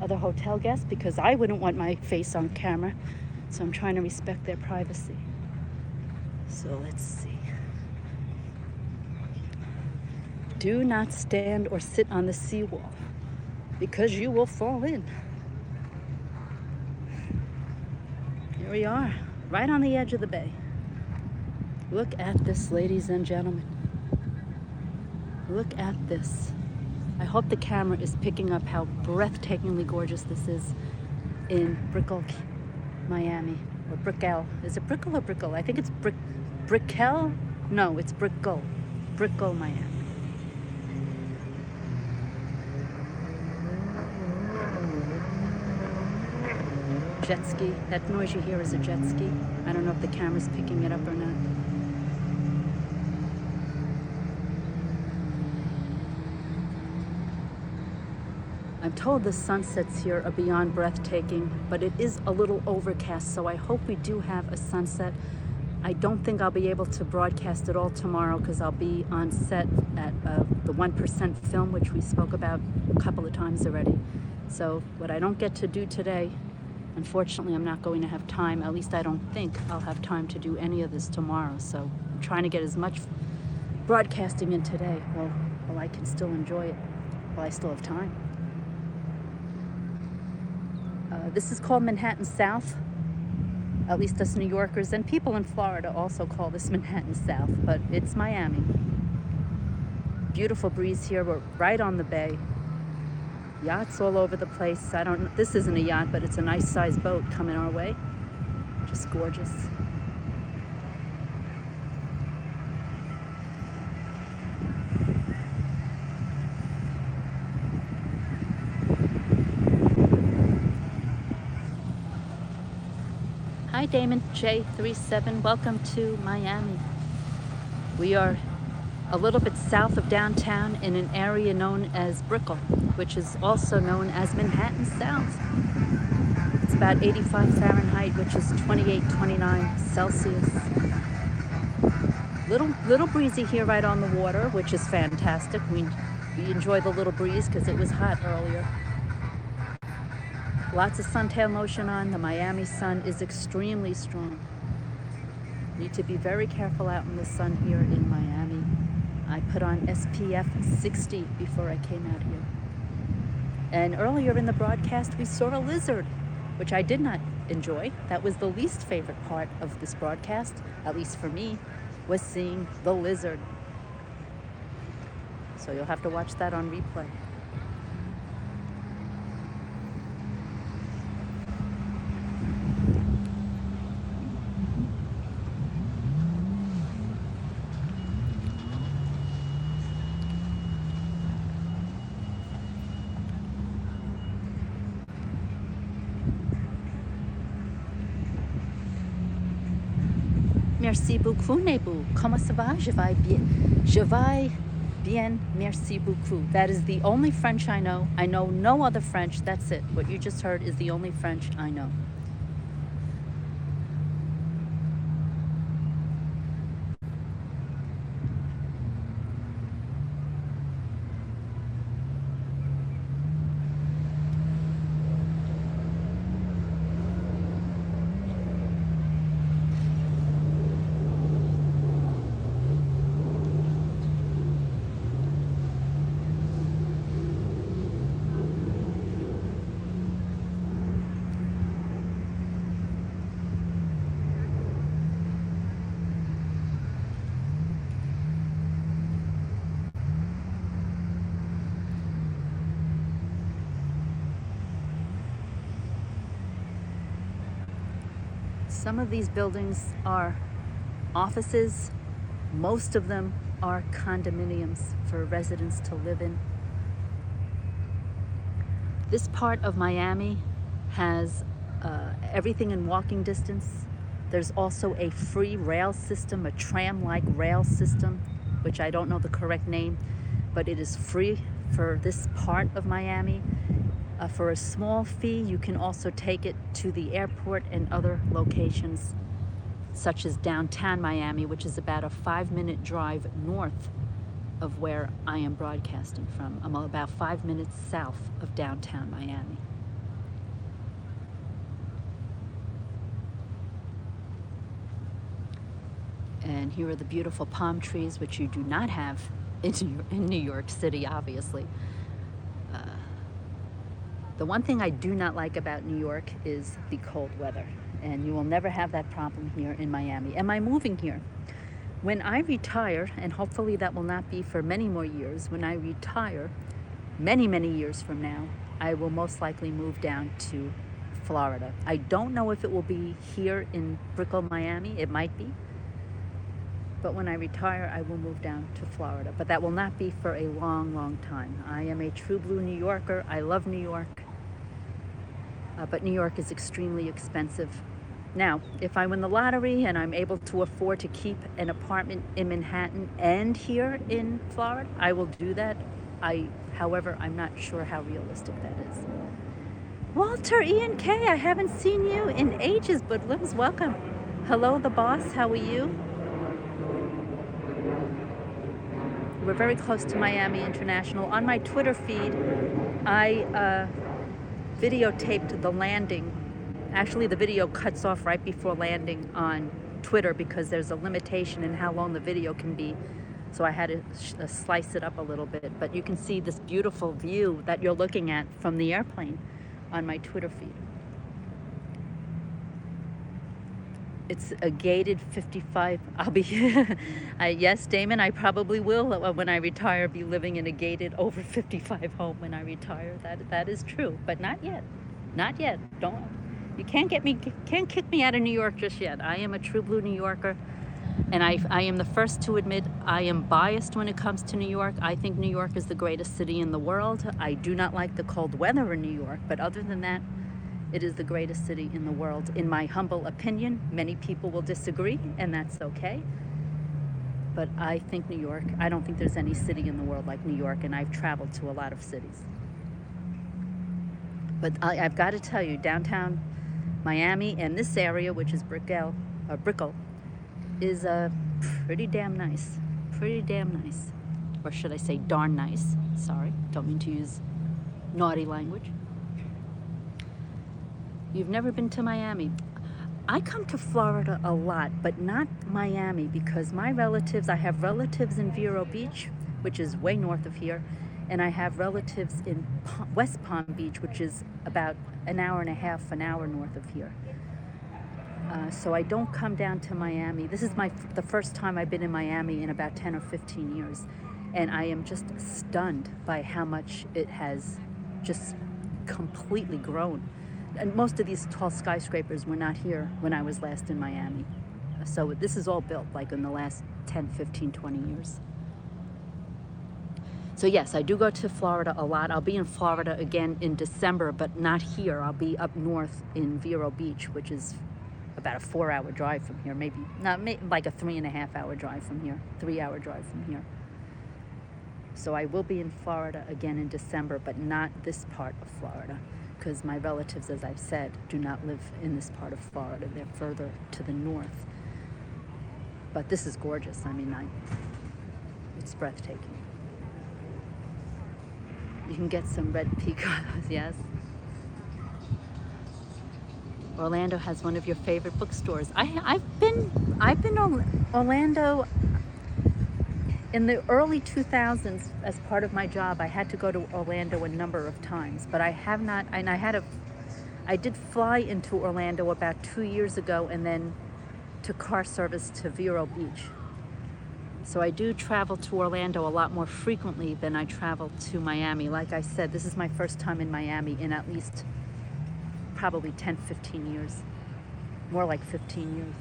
other hotel guests because I wouldn't want my face on camera. So I'm trying to respect their privacy. So let's see. Do not stand or sit on the seawall because you will fall in. Here we are, right on the edge of the bay. Look at this, ladies and gentlemen. Look at this. I hope the camera is picking up how breathtakingly gorgeous this is in Brickell Key, Miami, or Brickell. Is it Brickell or Brickell? I think it's Brickell? No, it's Brickell. Brickell, Miami. Jet ski. That noise you hear is a jet ski. I don't know if the camera's picking it up or not. I'm told the sunsets here are beyond breathtaking, but it is a little overcast, so I hope we do have a sunset. I don't think I'll be able to broadcast it all tomorrow because I'll be on set at the 1% film, which we spoke about a couple of times already. So what I don't get to do today, unfortunately, I'm not going to have time. At least I don't think I'll have time to do any of this tomorrow. So I'm trying to get as much broadcasting in today while I can still enjoy it, while I still have time. This is called Manhattan South. At least us New Yorkers and people in Florida also call this Manhattan South, but it's Miami. Beautiful breeze here. We're right on the bay. Yachts all over the place. This isn't a yacht, but it's a nice sized boat coming our way. Just gorgeous. Hi Damon J37, welcome to Miami. We are a little bit south of downtown in an area known as Brickell, which is also known as Manhattan South. It's about 85 Fahrenheit, which is 28-29 Celsius. Little breezy here right on the water, which is fantastic. We enjoy the little breeze because it was hot earlier. Lots of suntan lotion on. The Miami sun is extremely strong. Need to be very careful out in the sun here in Miami. I put on SPF 60 before I came out here. And earlier in the broadcast, we saw a lizard, which I did not enjoy. That was the least favorite part of this broadcast, at least for me, was seeing the lizard. So you'll have to watch that on replay. Merci beaucoup, Nebu. Comment ça va? Je vais bien. Je vais bien, merci beaucoup. That is the only French I know. I know no other French. That's it. What you just heard is the only French I know. Some of these buildings are offices. Most of them are condominiums for residents to live in. This part of Miami has everything in walking distance. There's also a free rail system, a tram-like rail system, which I don't know the correct name, but it is free for this part of Miami. For a small fee, you can also take it to the airport and other locations, such as downtown Miami, which is about a 5-minute drive north of where I am broadcasting from. I'm about 5 minutes south of downtown Miami. And here are the beautiful palm trees, which you do not have in New York City, obviously. The one thing I do not like about New York is the cold weather. And you will never have that problem here in Miami. Am I moving here? When I retire, and hopefully that will not be for many more years, when I retire, many, many years from now, I will most likely move down to Florida. I don't know if it will be here in Brickell, Miami. It might be. But when I retire, I will move down to Florida. But that will not be for a long, long time. I am a true blue New Yorker. I love New York. But New York is extremely expensive. Now, if I win the lottery and I'm able to afford to keep an apartment in Manhattan and here in Florida, I will do that. However, I'm not sure how realistic that is. Walter, Ian K, I haven't seen you in ages, but Liz, welcome. Hello, the boss, how are you? We're very close to Miami International. On my Twitter feed, I videotaped the landing. Actually, the video cuts off right before landing on Twitter because there's a limitation in how long the video can be. So I had to slice it up a little bit. But you can see this beautiful view that you're looking at from the airplane on my Twitter feed. It's a gated 55. I'll be, yes, Damon, I probably will, when I retire, be living in a gated over 55 home when I retire. That is true, but not yet. Not yet. You can't kick me out of New York just yet. I am a true blue New Yorker, and I am the first to admit I am biased when it comes to New York. I think New York is the greatest city in the world. I do not like the cold weather in New York, but other than that, it is the greatest city in the world, in my humble opinion. Many people will disagree, and that's okay. But I think New York, I don't think there's any city in the world like New York, and I've traveled to a lot of cities. But I've got to tell you, downtown Miami and this area, which is Brickell, is pretty damn nice. Pretty damn nice. Or should I say darn nice. Sorry, don't mean to use naughty language. You've never been to Miami. I come to Florida a lot, but not Miami, because my relatives, I have relatives in Vero Beach, which is way north of here, and I have relatives in West Palm Beach, which is about an hour and a half, an hour north of here. So I don't come down to Miami. This is the first time I've been in Miami in about 10 or 15 years, and I am just stunned by how much it has just completely grown. And most of these tall skyscrapers were not here when I was last in Miami. So this is all built like in the last 10, 15, 20 years. So yes, I do go to Florida a lot. I'll be in Florida again in December, but not here. I'll be up north in Vero Beach, which is about a 4-hour drive from here. Maybe like a 3.5-hour drive from here, 3-hour drive from here. So I will be in Florida again in December, but not this part of Florida, because my relatives, as I've said, do not live in this part of Florida. They're further to the north. But this is gorgeous. I mean, it's breathtaking. You can get some red peacocks, yes. Orlando has one of your favorite bookstores. I've been Orlando in the early 2000s. As part of my job, I had to go to Orlando a number of times, but I have not. And I did fly into Orlando about 2 years ago, and then took car service to Vero Beach. So I do travel to Orlando a lot more frequently than I travel to Miami. Like I said, this is my first time in Miami in at least probably 10, 15 years. More like 15 years.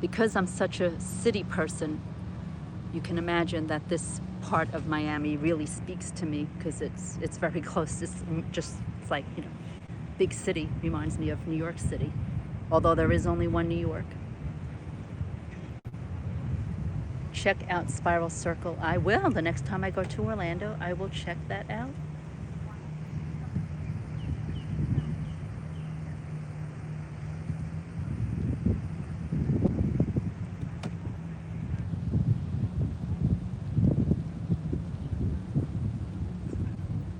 Because I'm such a city person, you can imagine that this part of Miami really speaks to me, because it's very close. It's like, you know, big city reminds me of New York City, although there is only one New York. Check out Spiral Circle. I will. The next time I go to Orlando, I will check that out.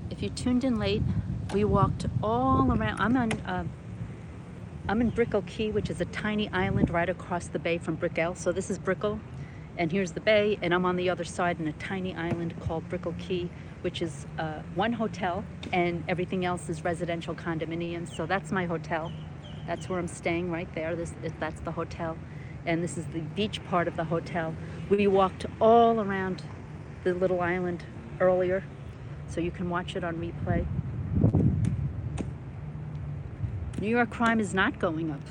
If you tuned in late, we walked all around. I'm on I'm in Brickell Key, which is a tiny island right across the bay from Brickell. So this is Brickell, and here's the bay, and I'm on the other side in a tiny island called Brickell Key, which is one hotel, and everything else is residential condominiums. So that's my hotel. That's where I'm staying right there. That's the hotel, and this is the beach part of the hotel. We walked all around the little island earlier, so you can watch it on replay. New York crime is not going up.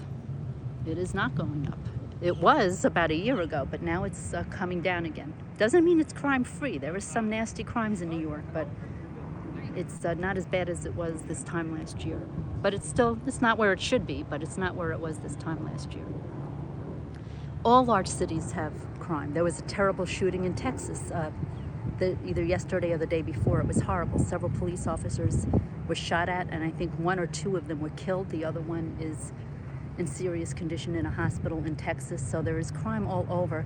It is not going up. It was about a year ago, but now it's coming down again. Doesn't mean it's crime-free. There are some nasty crimes in New York, but it's not as bad as it was this time last year. But it's not where it should be, but it's not where it was this time last year. All large cities have crime. There was a terrible shooting in Texas, either yesterday or the day before. It was horrible. Several police officers were shot at, and I think one or two of them were killed. The other one is in serious condition in a hospital in Texas. So there is crime all over.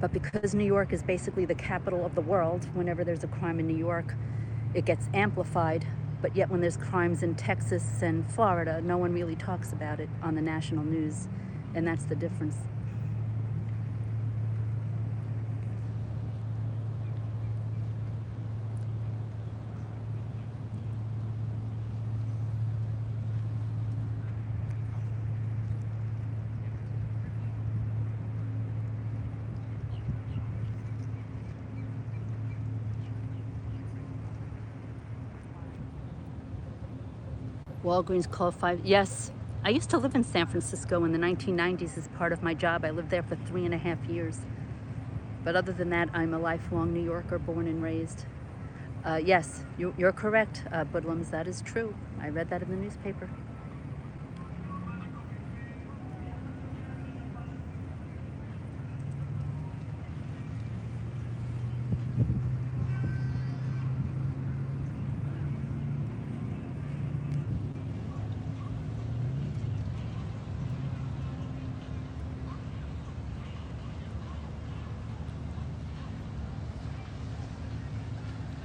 But because New York is basically the capital of the world, whenever there's a crime in New York, it gets amplified. But yet when there's crimes in Texas and Florida, no one really talks about it on the national news. And that's the difference. Walgreens called 5. Yes, I used to live in San Francisco in the 1990s as part of my job. I lived there for 3.5 years. But other than that, I'm a lifelong New Yorker, born and raised. Yes, you're correct, Budlums. That is true. I read that in the newspaper.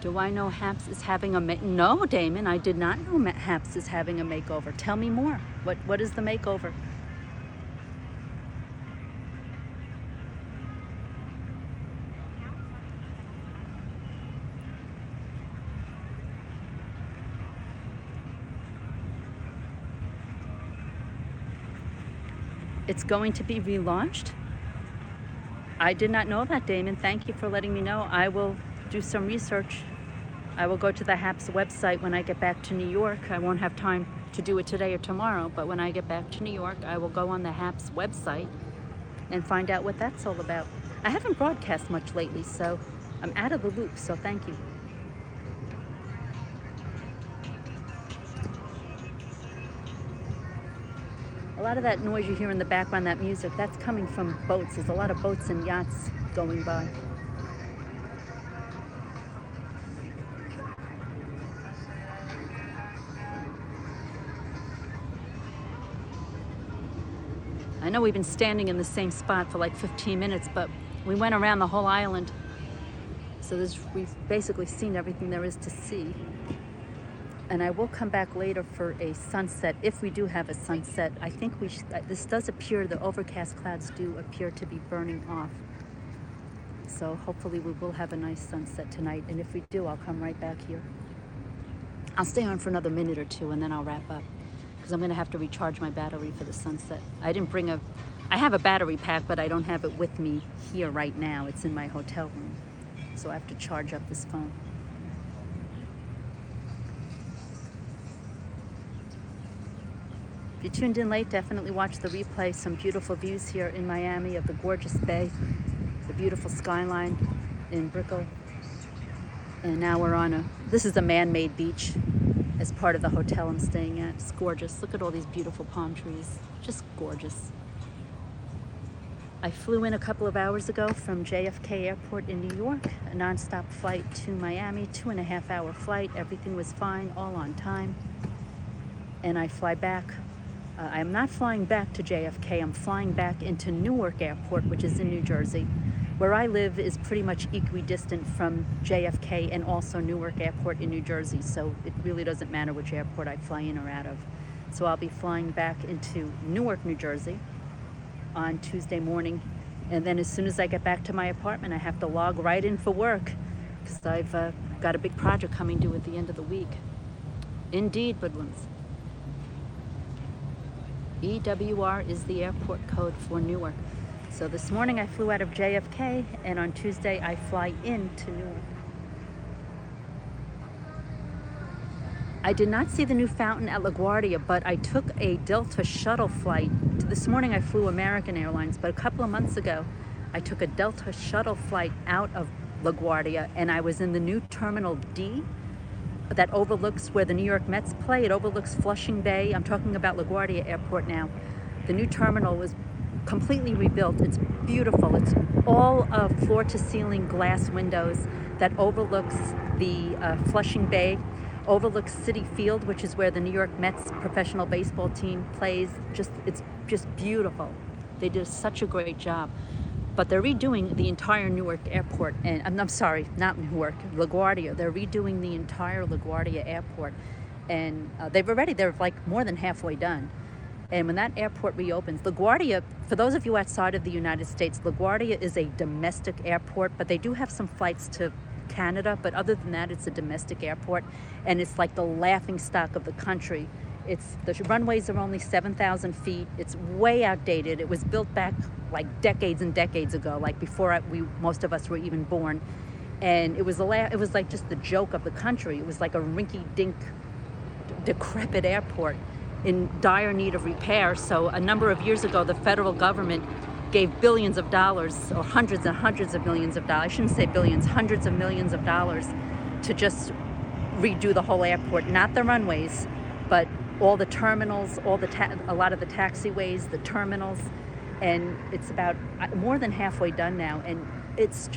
Do I know Haps is having a No, Damon, I did not know Haps is having a makeover. Tell me more. What is the makeover? It's going to be relaunched? I did not know that, Damon. Thank you for letting me know. I will do some research. I will go to the HAPS website when I get back to New York. I won't have time to do it today or tomorrow, but when I get back to New York, I will go on the HAPS website and find out what that's all about. I haven't broadcast much lately, so I'm out of the loop, so thank you. A lot of that noise you hear in the background, that music, that's coming from boats. There's a lot of boats and yachts going by. I know we've been standing in the same spot for like 15 minutes, but we went around the whole island. So we've basically seen everything there is to see. And I will come back later for a sunset, if we do have a sunset. I think this does appear, the overcast clouds do appear to be burning off. So hopefully we will have a nice sunset tonight. And if we do, I'll come right back here. I'll stay on for another minute or two and then I'll wrap up, because I'm gonna have to recharge my battery for the sunset. I have a battery pack, but I don't have it with me here right now. It's in my hotel room. So I have to charge up this phone. If you tuned in late, definitely watch the replay. Some beautiful views here in Miami of the gorgeous bay, the beautiful skyline in Brickell. And now this is a man-made beach as part of the hotel I'm staying at. It's gorgeous. Look at all these beautiful palm trees. Just gorgeous. I flew in a couple of hours ago from JFK Airport in New York, a nonstop flight to Miami, 2.5-hour flight. Everything was fine, all on time. And I fly back. I'm not flying back to JFK. I'm flying back into Newark Airport, which is in New Jersey. Where I live is pretty much equidistant from JFK and also Newark Airport in New Jersey. So it really doesn't matter which airport I fly in or out of. So I'll be flying back into Newark, New Jersey on Tuesday morning. And then as soon as I get back to my apartment, I have to log right in for work because I've got a big project coming due at the end of the week. Indeed, Woodlands. EWR is the airport code for Newark. So this morning I flew out of JFK, and on Tuesday I fly into Newark. I did not see the new fountain at LaGuardia, but I took a Delta shuttle flight. This morning I flew American Airlines, but a couple of months ago I took a Delta shuttle flight out of LaGuardia, and I was in the new Terminal D that overlooks where the New York Mets play. It overlooks Flushing Bay. I'm talking about LaGuardia Airport now. The new terminal was completely rebuilt. It's beautiful. It's all floor-to-ceiling glass windows that overlooks the Flushing Bay, overlooks Citi Field, which is where the New York Mets professional baseball team plays. It's just beautiful. They did such a great job. But they're redoing the entire Newark airport, and I'm sorry, not Newark, LaGuardia. They're redoing the entire LaGuardia airport, and they're like more than halfway done. And when that airport reopens, LaGuardia, for those of you outside of the United States, LaGuardia is a domestic airport, but they do have some flights to Canada, but other than that, it's a domestic airport, and it's like the laughing stock of the country. The runways are only 7,000 feet. It's way outdated. It was built back like decades and decades ago, like before most of us were even born. And it was like just the joke of the country. It was like a rinky-dink, decrepit airport in dire need of repair. So a number of years ago, the federal government gave billions of dollars, or hundreds and hundreds of millions of dollars, I shouldn't say billions, hundreds of millions of dollars to just redo the whole airport, not the runways, but all the terminals, a lot of the taxiways, the terminals, and it's about more than halfway done now, and it's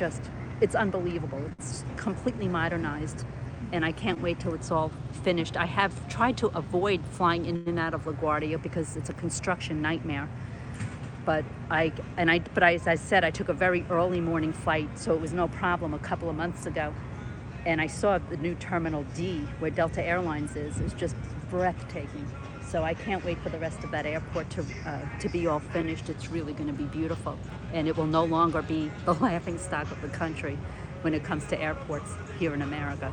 unbelievable. It's completely modernized, and I can't wait till it's all finished. I have tried to avoid flying in and out of LaGuardia because it's a construction nightmare. But as I said, I took a very early morning flight, so it was no problem a couple of months ago. And I saw the new Terminal D, where Delta Airlines is. It's just breathtaking. So I can't wait for the rest of that airport to be all finished. It's really going to be beautiful. And it will no longer be the laughing stock of the country when it comes to airports here in America.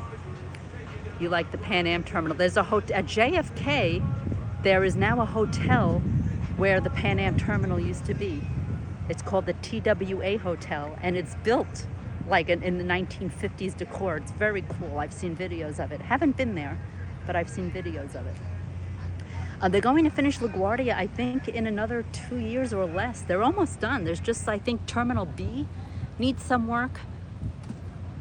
You like the Pan Am terminal. There's a hotel at JFK. There is now a hotel where the Pan Am terminal used to be. It's called the TWA Hotel, and it's built like in the 1950s decor. It's very cool. I've seen videos of it. Haven't been there, but I've seen videos of it. They're going to finish LaGuardia, I think, in another 2 years or less. They're almost done. There's just, I think, Terminal B needs some work.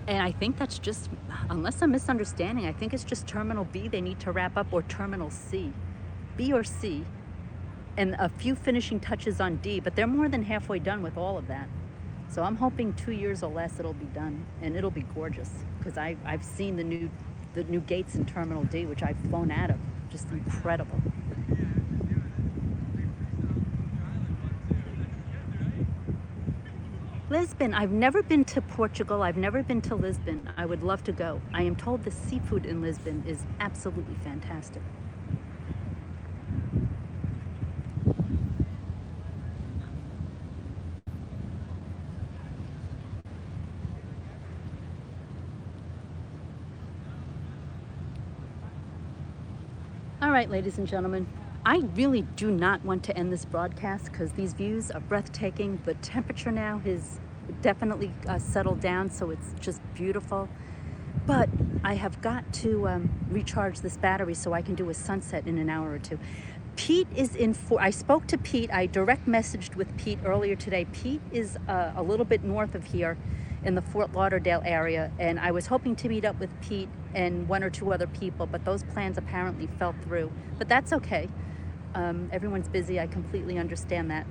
And I think that's just, unless I'm misunderstanding, I think it's just Terminal B they need to wrap up, or Terminal C. B or C. And a few finishing touches on D, but they're more than halfway done with all of that. So I'm hoping 2 years or less it'll be done, and it'll be gorgeous, because I've seen the new gates in Terminal D, which I've flown out of. Just incredible. Lisbon. I've never been to Portugal. I've never been to Lisbon. I would love to go. I am told the seafood in Lisbon is absolutely fantastic. All right, ladies and gentlemen, I really do not want to end this broadcast because these views are breathtaking. The temperature now has definitely settled down, so it's just beautiful. But I have got to recharge this battery so I can do a sunset in an hour or two. Pete is I spoke to Pete. I direct messaged with Pete earlier today. Pete is a little bit north of here in the Fort Lauderdale area, and I was hoping to meet up with Pete and one or two other people, but those plans apparently fell through. But that's okay. Everyone's busy. I completely understand that.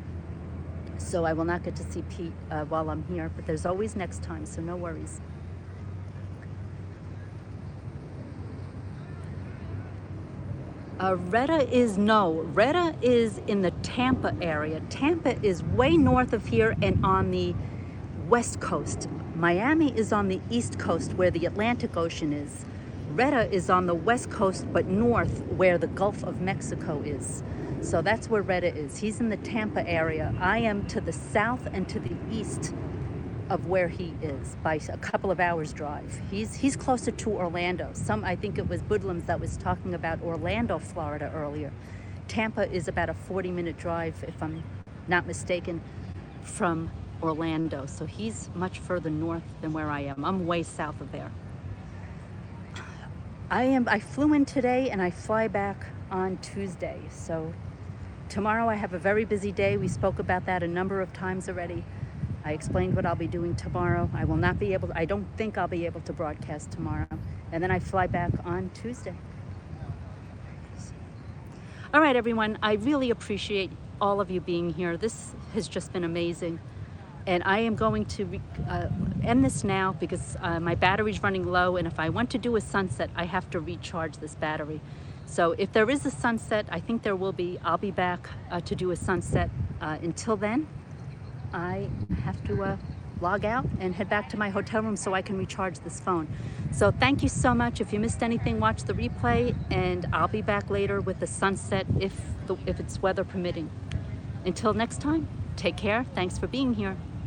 So I will not get to see Pete while I'm here, but there's always next time, so no worries. Retta is in the Tampa area. Tampa is way north of here and on the west coast. Miami is on the east coast where the Atlantic Ocean is. Retta is on the west coast, but north where the Gulf of Mexico is. So that's where Retta is. He's in the Tampa area. I am to the south and to the east of where he is by a couple of hours drive. He's closer to Orlando. I think it was Budlams that was talking about Orlando, Florida earlier. Tampa is about a 40-minute drive, if I'm not mistaken, from Orlando. So he's much further north than where I am. I'm way south of there. I flew in today and I fly back on Tuesday. So tomorrow I have a very busy day. We spoke about that a number of times already. I explained what I'll be doing tomorrow. I don't think I'll be able to broadcast tomorrow. And then I fly back on Tuesday. All right, everyone, I really appreciate all of you being here. This has just been amazing. And I am going to end this now because my battery's running low. And if I want to do a sunset, I have to recharge this battery. So if there is a sunset, I think there will be. I'll be back to do a sunset. Until then, I have to log out and head back to my hotel room so I can recharge this phone. So thank you so much. If you missed anything, watch the replay, and I'll be back later with the sunset if it's weather permitting. Until next time, take care. Thanks for being here.